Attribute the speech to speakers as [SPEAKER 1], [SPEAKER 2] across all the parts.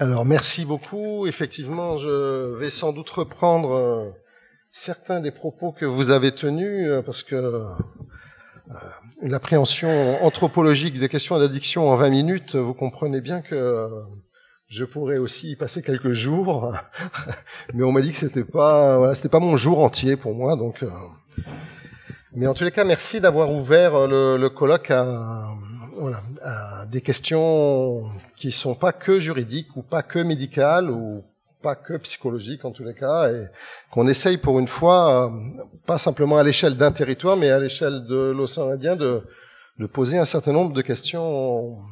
[SPEAKER 1] Alors, merci beaucoup. Effectivement, je vais sans doute reprendre certains des propos que vous avez tenus, parce que l'appréhension anthropologique des questions d'addiction en 20 minutes, vous comprenez bien que je pourrais aussi y passer quelques jours, mais on m'a dit que c'était pas mon jour entier pour moi, donc. Mais en tous les cas, merci d'avoir ouvert le colloque à des questions qui sont pas que juridiques ou pas que médicales ou pas que psychologiques en tous les cas, et qu'on essaye pour une fois, pas simplement à l'échelle d'un territoire, mais à l'échelle de l'océan Indien, de poser un certain nombre de questions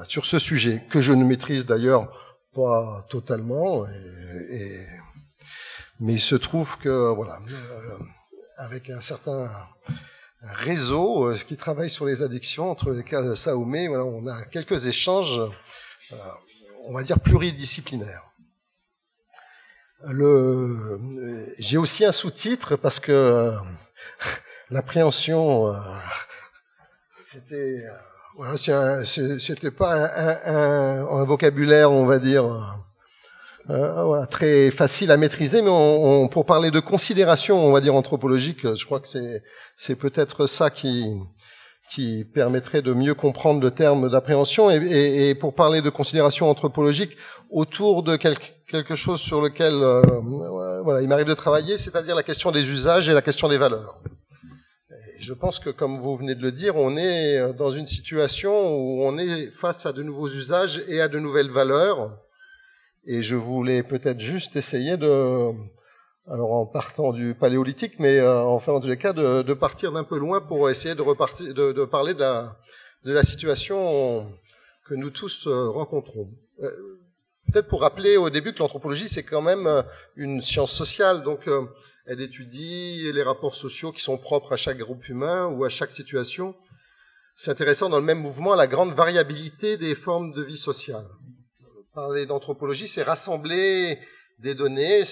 [SPEAKER 1] sur ce sujet, que je ne maîtrise d'ailleurs pas totalement, mais il se trouve que avec un certain réseau qui travaille sur les addictions, entre lesquels Saoumé, on a quelques échanges, on va dire pluridisciplinaires. J'ai aussi un sous-titre parce que l'appréhension, c'était pas un vocabulaire, on va dire, très facile à maîtriser, mais pour parler de considération, on va dire anthropologique, je crois que c'est peut-être ça qui permettrait de mieux comprendre le terme d'appréhension, et pour parler de considération anthropologique autour de quelque chose sur lequel il m'arrive de travailler, c'est-à-dire la question des usages et la question des valeurs. Et je pense que, comme vous venez de le dire, on est dans une situation où on est face à de nouveaux usages et à de nouvelles valeurs. Et je voulais peut-être juste essayer en partant du paléolithique, mais enfin en tous les cas de partir d'un peu loin pour essayer de parler de la situation que nous tous rencontrons. Peut-être pour rappeler au début que l'anthropologie, c'est quand même une science sociale, donc elle étudie les rapports sociaux qui sont propres à chaque groupe humain ou à chaque situation. C'est intéressant dans le même mouvement la grande variabilité des formes de vie sociale. Parler d'anthropologie, c'est rassembler des données,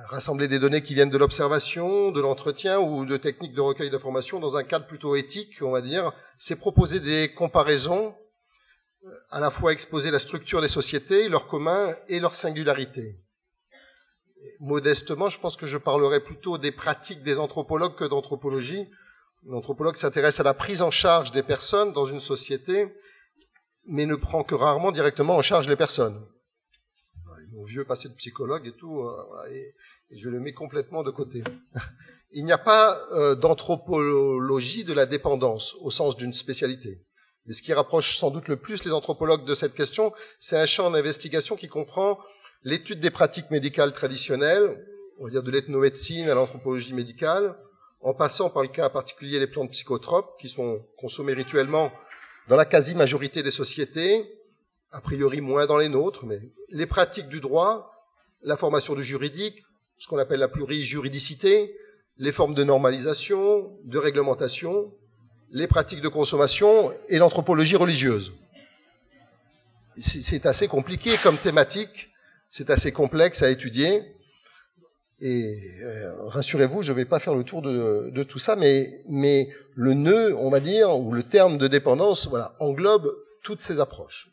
[SPEAKER 1] rassembler des données qui viennent de l'observation, de l'entretien ou de techniques de recueil d'informations dans un cadre plutôt éthique, on va dire. C'est proposer des comparaisons, à la fois exposer la structure des sociétés, leurs communs et leurs singularités. Modestement, je pense que je parlerai plutôt des pratiques des anthropologues que d'anthropologie. L'anthropologue s'intéresse à la prise en charge des personnes dans une société, mais ne prend que rarement directement en charge les personnes. Mon vieux passé de psychologue et tout, et je le mets complètement de côté. Il n'y a pas d'anthropologie de la dépendance au sens d'une spécialité. Et ce qui rapproche sans doute le plus les anthropologues de cette question, c'est un champ d'investigation qui comprend l'étude des pratiques médicales traditionnelles, on va dire de l'ethnomédecine à l'anthropologie médicale, en passant par le cas particulier les plantes psychotropes qui sont consommées rituellement dans la quasi-majorité des sociétés, a priori moins dans les nôtres, mais les pratiques du droit, la formation du juridique, ce qu'on appelle la plurijuridicité, les formes de normalisation, de réglementation, les pratiques de consommation et l'anthropologie religieuse. C'est assez compliqué comme thématique, c'est assez complexe à étudier, et rassurez-vous, je ne vais pas faire le tour de tout ça, mais le nœud, on va dire, ou le terme de dépendance, englobe toutes ces approches.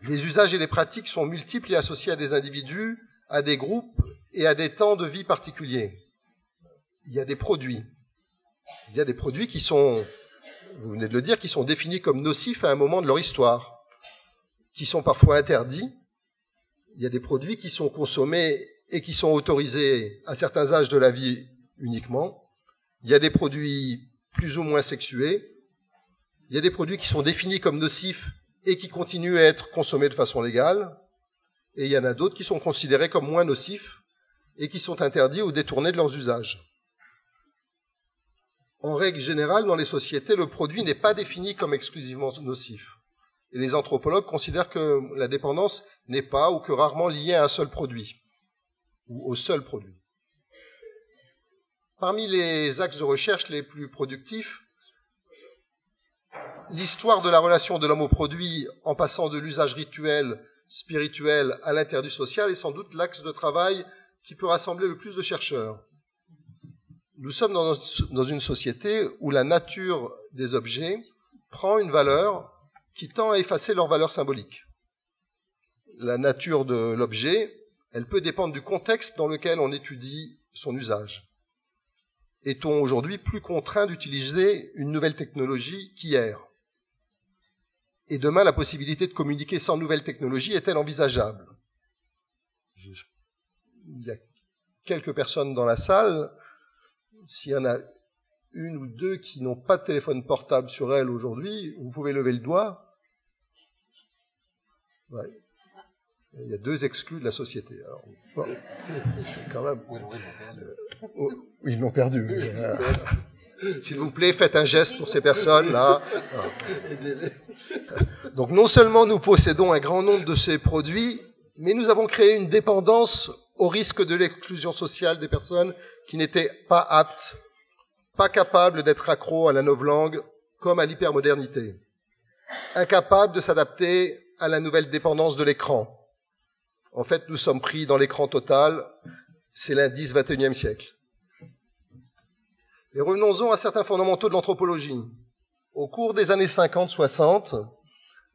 [SPEAKER 1] Les usages et les pratiques sont multiples et associés à des individus, à des groupes et à des temps de vie particuliers. Il y a des produits. Il y a des produits qui sont, vous venez de le dire, qui sont définis comme nocifs à un moment de leur histoire, qui sont parfois interdits. Il y a des produits qui sont consommés et qui sont autorisés à certains âges de la vie uniquement. Il y a des produits plus ou moins sexués. Il y a des produits qui sont définis comme nocifs et qui continuent à être consommés de façon légale. Et il y en a d'autres qui sont considérés comme moins nocifs et qui sont interdits ou détournés de leurs usages. En règle générale, dans les sociétés, le produit n'est pas défini comme exclusivement nocif. Et les anthropologues considèrent que la dépendance n'est pas ou que rarement liée à un seul produit, ou au seul produit. Parmi les axes de recherche les plus productifs, l'histoire de la relation de l'homme au produit en passant de l'usage rituel, spirituel à l'interdit social est sans doute l'axe de travail qui peut rassembler le plus de chercheurs. Nous sommes dans une société où la nature des objets prend une valeur qui tend à effacer leur valeur symbolique. la nature de l'objet, elle peut dépendre du contexte dans lequel on étudie son usage. Est-on aujourd'hui plus contraint d'utiliser une nouvelle technologie qu'hier? Et demain, la possibilité de communiquer sans nouvelle technologie est-elle envisageable? Il y a quelques personnes dans la salle. S'il y en a une ou deux qui n'ont pas de téléphone portable sur elles aujourd'hui, vous pouvez lever le doigt. Ouais. Il y a 2 exclus de la société. Alors, bon, c'est quand même... Oui, ils l'ont perdu. S'il vous plaît, faites un geste pour ces personnes-là. Donc, non seulement nous possédons un grand nombre de ces produits, mais nous avons créé une dépendance au risque de l'exclusion sociale des personnes qui n'étaient pas aptes, pas capables d'être accros à la novlangue comme à l'hypermodernité, incapables de s'adapter à la nouvelle dépendance de l'écran. En fait, nous sommes pris dans l'écran total, c'est l'indice 21e siècle. Et revenons-en à certains fondamentaux de l'anthropologie. Au cours des années 50-60,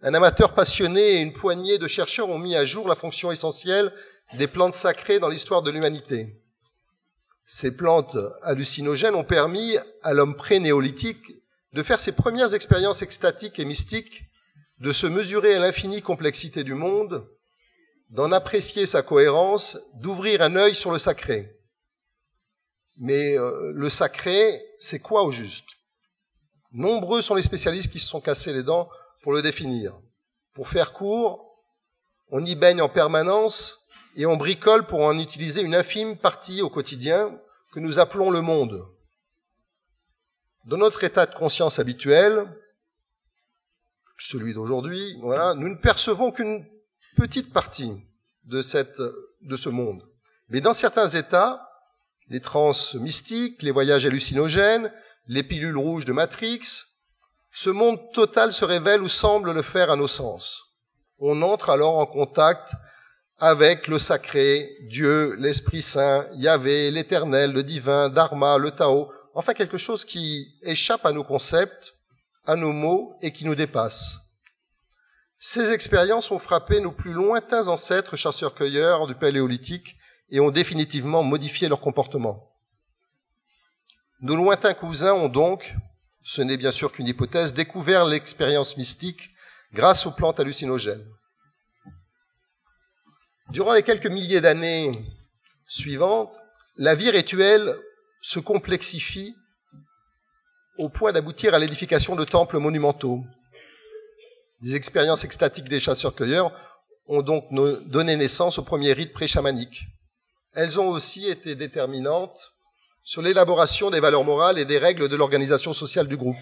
[SPEAKER 1] un amateur passionné et une poignée de chercheurs ont mis à jour la fonction essentielle des plantes sacrées dans l'histoire de l'humanité. Ces plantes hallucinogènes ont permis à l'homme pré-néolithique de faire ses premières expériences extatiques et mystiques, de se mesurer à l'infinie complexité du monde, d'en apprécier sa cohérence, d'ouvrir un œil sur le sacré. Mais le sacré, c'est quoi au juste? Nombreux sont les spécialistes qui se sont cassés les dents pour le définir. Pour faire court, on y baigne en permanence et on bricole pour en utiliser une infime partie au quotidien que nous appelons le monde. Dans notre état de conscience habituel, celui d'aujourd'hui, voilà, nous ne percevons qu'une petite partie de ce monde. Mais dans certains états, les transes mystiques, les voyages hallucinogènes, les pilules rouges de Matrix, ce monde total se révèle ou semble le faire à nos sens. On entre alors en contact avec le sacré, Dieu, l'Esprit Saint, Yahvé, l'Éternel, le divin, Dharma, le Tao, enfin quelque chose qui échappe à nos concepts, à nos mots et qui nous dépasse. Ces expériences ont frappé nos plus lointains ancêtres chasseurs-cueilleurs du Paléolithique et ont définitivement modifié leur comportement. Nos lointains cousins ont donc, ce n'est bien sûr qu'une hypothèse, découvert l'expérience mystique grâce aux plantes hallucinogènes. Durant les quelques milliers d'années suivantes, la vie rituelle se complexifie au point d'aboutir à l'édification de temples monumentaux. Les expériences extatiques des chasseurs-cueilleurs ont donc donné naissance aux premiers rites pré-chamaniques. Elles ont aussi été déterminantes sur l'élaboration des valeurs morales et des règles de l'organisation sociale du groupe.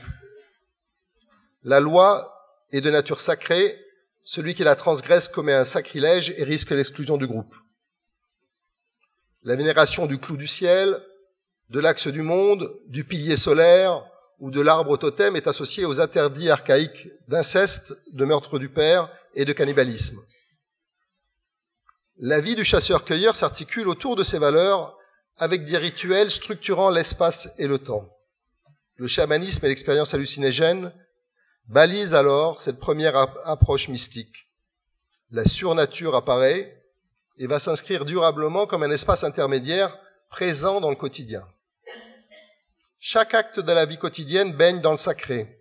[SPEAKER 1] La loi est de nature sacrée, celui qui la transgresse commet un sacrilège et risque l'exclusion du groupe. La vénération du clou du ciel, de l'axe du monde, du pilier solaire ou de l'arbre totem est associée aux interdits archaïques d'inceste, de meurtre du père et de cannibalisme. La vie du chasseur-cueilleur s'articule autour de ces valeurs avec des rituels structurant l'espace et le temps. Le chamanisme et l'expérience hallucinogène balisent alors cette première approche mystique. La surnature apparaît et va s'inscrire durablement comme un espace intermédiaire présent dans le quotidien. Chaque acte de la vie quotidienne baigne dans le sacré.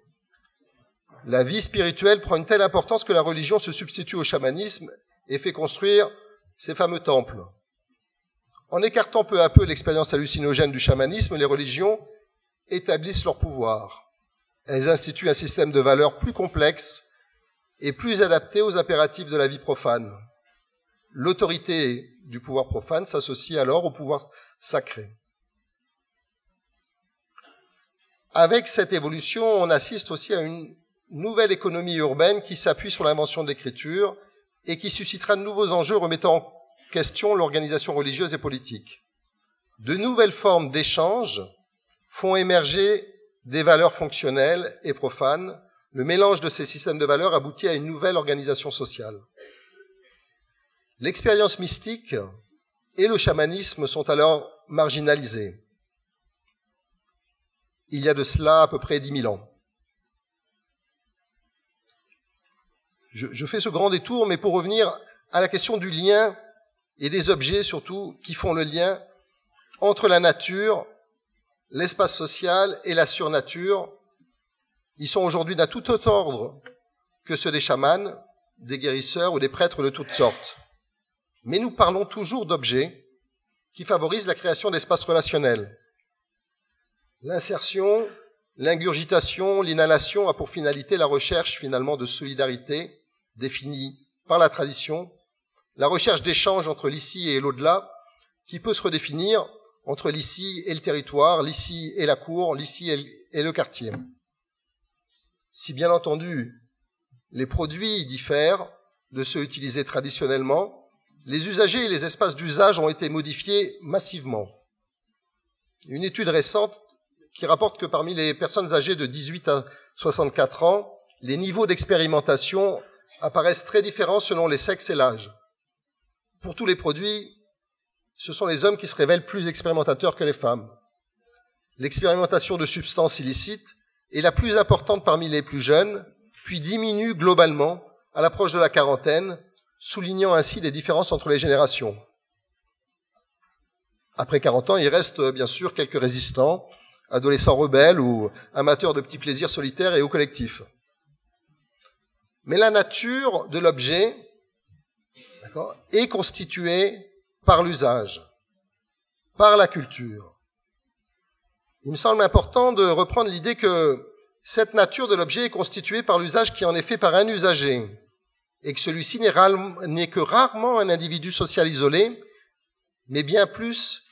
[SPEAKER 1] La vie spirituelle prend une telle importance que la religion se substitue au chamanisme et fait construire ces fameux temples. En écartant peu à peu l'expérience hallucinogène du chamanisme, les religions établissent leur pouvoir. Elles instituent un système de valeurs plus complexe et plus adapté aux impératifs de la vie profane. L'autorité du pouvoir profane s'associe alors au pouvoir sacré. Avec cette évolution, on assiste aussi à une nouvelle économie urbaine qui s'appuie sur l'invention de l'écriture et qui suscitera de nouveaux enjeux remettant en question l'organisation religieuse et politique. De nouvelles formes d'échange font émerger des valeurs fonctionnelles et profanes. Le mélange de ces systèmes de valeurs aboutit à une nouvelle organisation sociale. L'expérience mystique et le chamanisme sont alors marginalisés. Il y a de cela à peu près 10 000 ans. Je fais ce grand détour, mais pour revenir à la question du lien et des objets surtout qui font le lien entre la nature, l'espace social et la surnature. Ils sont aujourd'hui d'un tout autre ordre que ceux des chamans, des guérisseurs ou des prêtres de toutes sortes. Mais nous parlons toujours d'objets qui favorisent la création d'espaces relationnels. L'insertion, l'ingurgitation, l'inhalation a pour finalité la recherche finalement de solidarité définie par la tradition, la recherche d'échange entre l'ici et l'au-delà qui peut se redéfinir entre l'ici et le territoire, l'ici et la cour, l'ici et le quartier. Si bien entendu, les produits diffèrent de ceux utilisés traditionnellement, les usagers et les espaces d'usage ont été modifiés massivement. Une étude récente qui rapporte que parmi les personnes âgées de 18 à 64 ans, les niveaux d'expérimentation apparaissent très différents selon les sexes et l'âge. Pour tous les produits, ce sont les hommes qui se révèlent plus expérimentateurs que les femmes. L'expérimentation de substances illicites est la plus importante parmi les plus jeunes, puis diminue globalement à l'approche de la quarantaine, soulignant ainsi des différences entre les générations. Après 40 ans, il reste bien sûr quelques résistants, adolescents rebelles ou amateurs de petits plaisirs solitaires et ou collectifs. Mais la nature de l'objet est constituée par l'usage, par la culture. Il me semble important de reprendre l'idée que cette nature de l'objet est constituée par l'usage qui en est fait par un usager, et que celui-ci n'est que rarement un individu social isolé, mais bien plus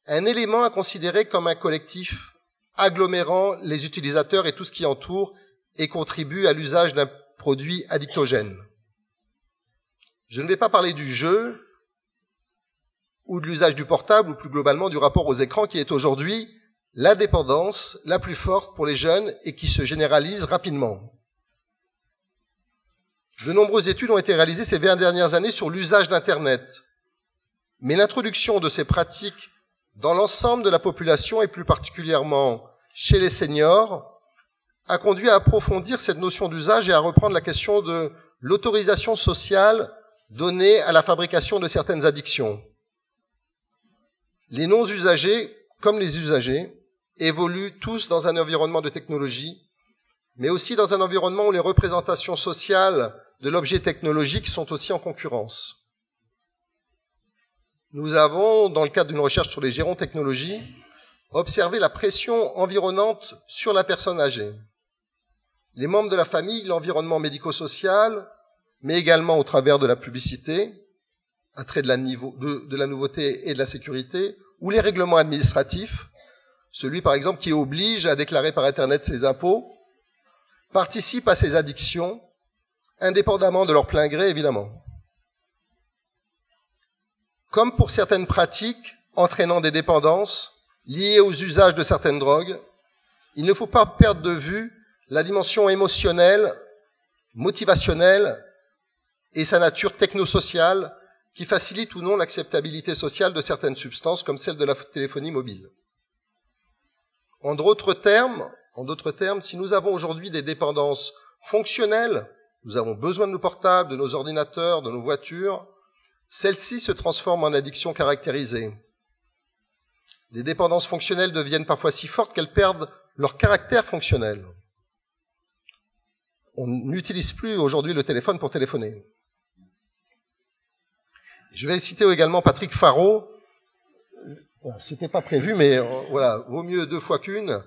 [SPEAKER 1] un élément à considérer comme un collectif agglomérant les utilisateurs et tout ce qui entoure et contribue à l'usage d'un produit addictogène. Je ne vais pas parler du jeu ou de l'usage du portable ou plus globalement du rapport aux écrans qui est aujourd'hui la dépendance la plus forte pour les jeunes et qui se généralise rapidement. De nombreuses études ont été réalisées ces 20 dernières années sur l'usage d'Internet. Mais l'introduction de ces pratiques dans l'ensemble de la population et plus particulièrement chez les seniors a conduit à approfondir cette notion d'usage et à reprendre la question de l'autorisation sociale donnée à la fabrication de certaines addictions. Les non-usagers, comme les usagers, évoluent tous dans un environnement de technologie, mais aussi dans un environnement où les représentations sociales de l'objet technologique sont aussi en concurrence. Nous avons, dans le cadre d'une recherche sur les gérontechnologies, observé la pression environnante sur la personne âgée. Les membres de la famille, l'environnement médico-social, mais également au travers de la publicité, attrait de la nouveauté et de la sécurité, ou les règlements administratifs, celui par exemple qui oblige à déclarer par Internet ses impôts, participent à ces addictions, indépendamment de leur plein gré évidemment. Comme pour certaines pratiques entraînant des dépendances liées aux usages de certaines drogues, il ne faut pas perdre de vue la dimension émotionnelle, motivationnelle et sa nature technosociale qui facilite ou non l'acceptabilité sociale de certaines substances comme celle de la téléphonie mobile. En d'autres termes, si nous avons aujourd'hui des dépendances fonctionnelles, nous avons besoin de nos portables, de nos ordinateurs, de nos voitures, celles-ci se transforment en addictions caractérisées. Les dépendances fonctionnelles deviennent parfois si fortes qu'elles perdent leur caractère fonctionnel. On n'utilise plus aujourd'hui le téléphone pour téléphoner. Je vais citer également Patrick Farreau, c'était pas prévu, mais voilà, vaut mieux deux fois qu'une,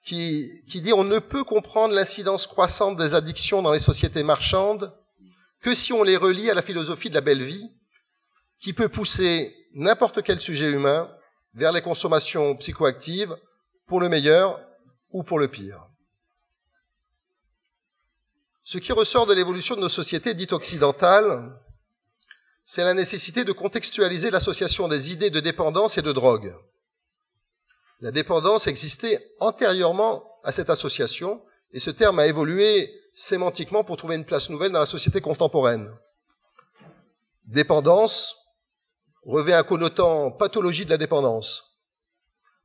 [SPEAKER 1] qui dit « On ne peut comprendre l'incidence croissante des addictions dans les sociétés marchandes que si on les relie à la philosophie de la belle vie, qui peut pousser n'importe quel sujet humain vers les consommations psychoactives, pour le meilleur ou pour le pire. » Ce qui ressort de l'évolution de nos sociétés dites occidentales, c'est la nécessité de contextualiser l'association des idées de dépendance et de drogue. La dépendance existait antérieurement à cette association, et ce terme a évolué sémantiquement pour trouver une place nouvelle dans la société contemporaine. Dépendance revêt un connotant pathologie de la dépendance.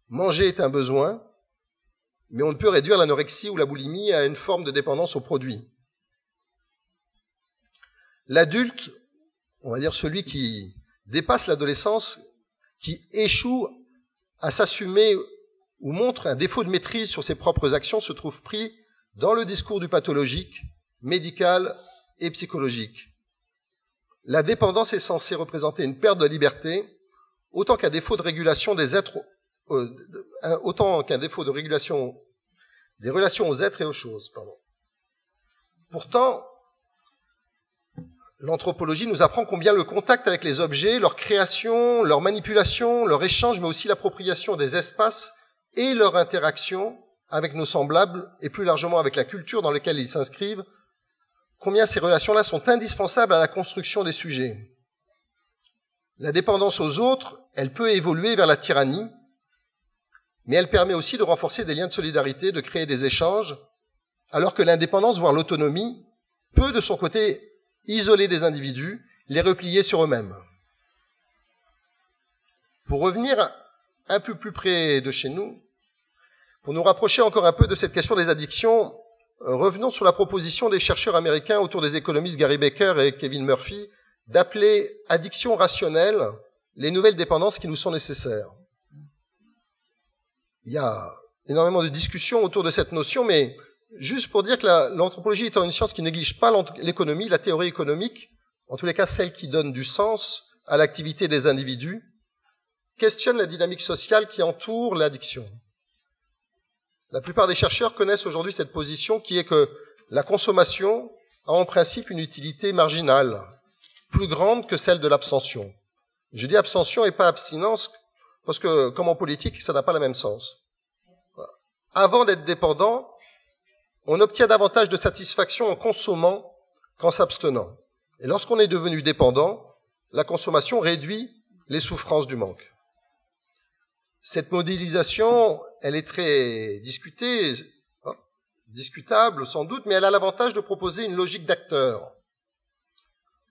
[SPEAKER 1] Manger est un besoin, mais on ne peut réduire l'anorexie ou la boulimie à une forme de dépendance aux produits. L'adulte on va dire celui qui dépasse l'adolescence, qui échoue à s'assumer ou montre un défaut de maîtrise sur ses propres actions, se trouve pris dans le discours du pathologique, médical et psychologique. La dépendance est censée représenter une perte de liberté, autant qu'un défaut de régulation des êtres, autant qu'un défaut de régulation des relations aux êtres et aux choses. Pardon. Pourtant, l'anthropologie nous apprend combien le contact avec les objets, leur création, leur manipulation, leur échange, mais aussi l'appropriation des espaces et leur interaction avec nos semblables et plus largement avec la culture dans laquelle ils s'inscrivent, combien ces relations-là sont indispensables à la construction des sujets. La dépendance aux autres, elle peut évoluer vers la tyrannie, mais elle permet aussi de renforcer des liens de solidarité, de créer des échanges, alors que l'indépendance, voire l'autonomie, peut de son côté isoler des individus, les replier sur eux-mêmes. Pour revenir un peu plus près de chez nous, pour nous rapprocher encore un peu de cette question des addictions, revenons sur la proposition des chercheurs américains autour des économistes Gary Becker et Kevin Murphy d'appeler addiction rationnelle les nouvelles dépendances qui nous sont nécessaires. Il y a énormément de discussions autour de cette notion, mais juste pour dire que l'anthropologie étant une science qui néglige pas l'économie, la théorie économique, en tous les cas celle qui donne du sens à l'activité des individus, questionne la dynamique sociale qui entoure l'addiction. La plupart des chercheurs connaissent aujourd'hui cette position qui est que la consommation a en principe une utilité marginale, plus grande que celle de l'abstention. Je dis abstention et pas abstinence, parce que, comme en politique, ça n'a pas le même sens. Avant d'être dépendant, on obtient davantage de satisfaction en consommant qu'en s'abstenant. Et lorsqu'on est devenu dépendant, la consommation réduit les souffrances du manque. Cette modélisation, elle est très discutée, discutable sans doute, mais elle a l'avantage de proposer une logique d'acteur.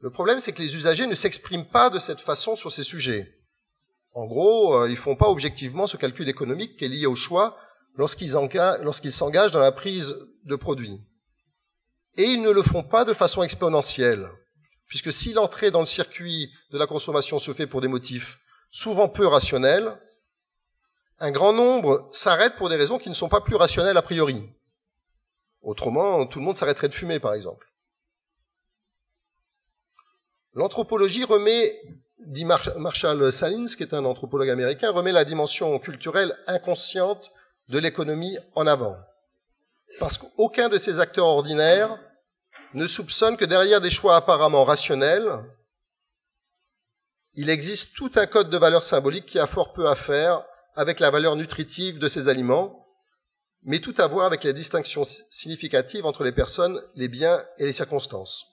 [SPEAKER 1] Le problème, c'est que les usagers ne s'expriment pas de cette façon sur ces sujets. En gros, ils font pas objectivement ce calcul économique qui est lié au choix lorsqu'ils s'engagent dans la prise de produits. Et ils ne le font pas de façon exponentielle, puisque si l'entrée dans le circuit de la consommation se fait pour des motifs souvent peu rationnels, un grand nombre s'arrête pour des raisons qui ne sont pas plus rationnelles a priori. Autrement, tout le monde s'arrêterait de fumer, par exemple. L'anthropologie remet, dit Marshall Salins, qui est un anthropologue américain, remet la dimension culturelle inconsciente de l'économie en avant. Parce qu'aucun de ces acteurs ordinaires ne soupçonne que derrière des choix apparemment rationnels, il existe tout un code de valeurs symboliques qui a fort peu à faire avec la valeur nutritive de ces aliments, mais tout à voir avec les distinctions significatives entre les personnes, les biens et les circonstances.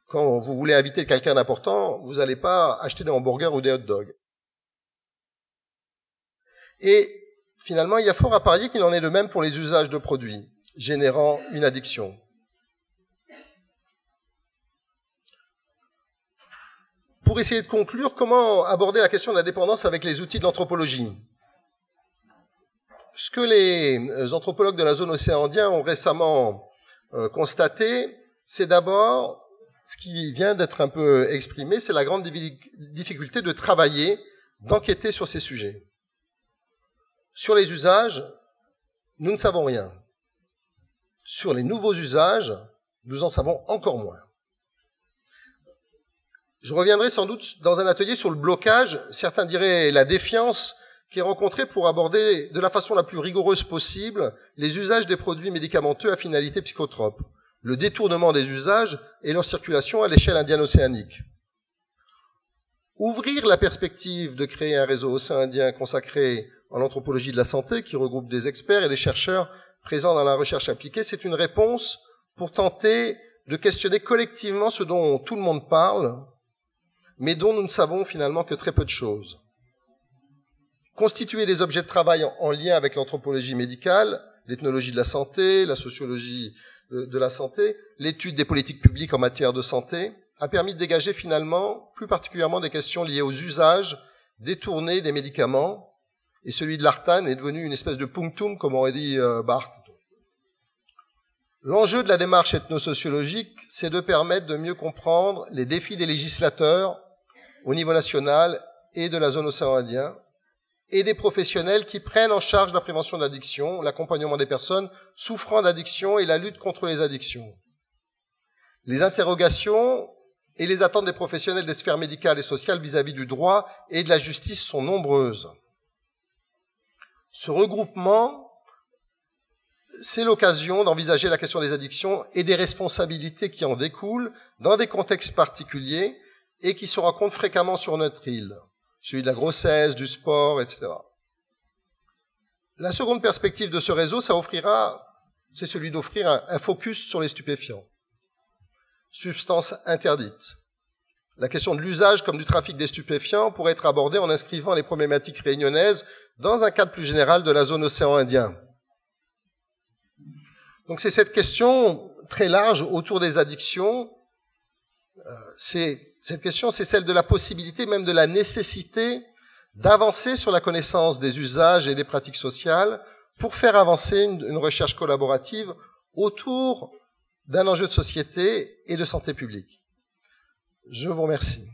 [SPEAKER 1] Quand vous voulez inviter quelqu'un d'important, vous n'allez pas acheter des hamburgers ou des hot dogs. Et finalement, il y a fort à parier qu'il en est de même pour les usages de produits, générant une addiction. Pour essayer de conclure, comment aborder la question de la dépendance avec les outils de l'anthropologie? Ce que les anthropologues de la zone océan Indien ont récemment constaté, c'est d'abord, ce qui vient d'être un peu exprimé, c'est la grande difficulté de travailler, d'enquêter sur ces sujets. Sur les usages, nous ne savons rien. Sur les nouveaux usages, nous en savons encore moins. Je reviendrai sans doute dans un atelier sur le blocage, certains diraient la défiance, qui est rencontrée pour aborder de la façon la plus rigoureuse possible les usages des produits médicamenteux à finalité psychotrope, le détournement des usages et leur circulation à l'échelle indienne-océanique. Ouvrir la perspective de créer un réseau océan-indien consacré en anthropologie de la santé, qui regroupe des experts et des chercheurs présents dans la recherche appliquée, c'est une réponse pour tenter de questionner collectivement ce dont tout le monde parle, mais dont nous ne savons finalement que très peu de choses. Constituer des objets de travail en lien avec l'anthropologie médicale, l'ethnologie de la santé, la sociologie de la santé, l'étude des politiques publiques en matière de santé, a permis de dégager finalement, plus particulièrement, des questions liées aux usages détournés des médicaments, et celui de l'artane est devenu une espèce de punctum, comme aurait dit Barthes. L'enjeu de la démarche ethnosociologique, c'est de permettre de mieux comprendre les défis des législateurs au niveau national et de la zone océan Indien, et des professionnels qui prennent en charge la prévention de l'addiction, l'accompagnement des personnes souffrant d'addiction et la lutte contre les addictions. Les interrogations et les attentes des professionnels des sphères médicales et sociales vis-à-vis du droit et de la justice sont nombreuses. Ce regroupement, c'est l'occasion d'envisager la question des addictions et des responsabilités qui en découlent dans des contextes particuliers et qui se rencontrent fréquemment sur notre île, celui de la grossesse, du sport, etc. La seconde perspective de ce réseau, c'est celui d'offrir un focus sur les stupéfiants, substances interdites. La question de l'usage comme du trafic des stupéfiants pourrait être abordée en inscrivant les problématiques réunionnaises dans un cadre plus général de la zone océan Indien. Donc c'est cette question très large autour des addictions. Cette question, c'est celle de la possibilité, même de la nécessité, d'avancer sur la connaissance des usages et des pratiques sociales pour faire avancer une recherche collaborative autour d'un enjeu de société et de santé publique. Je vous remercie.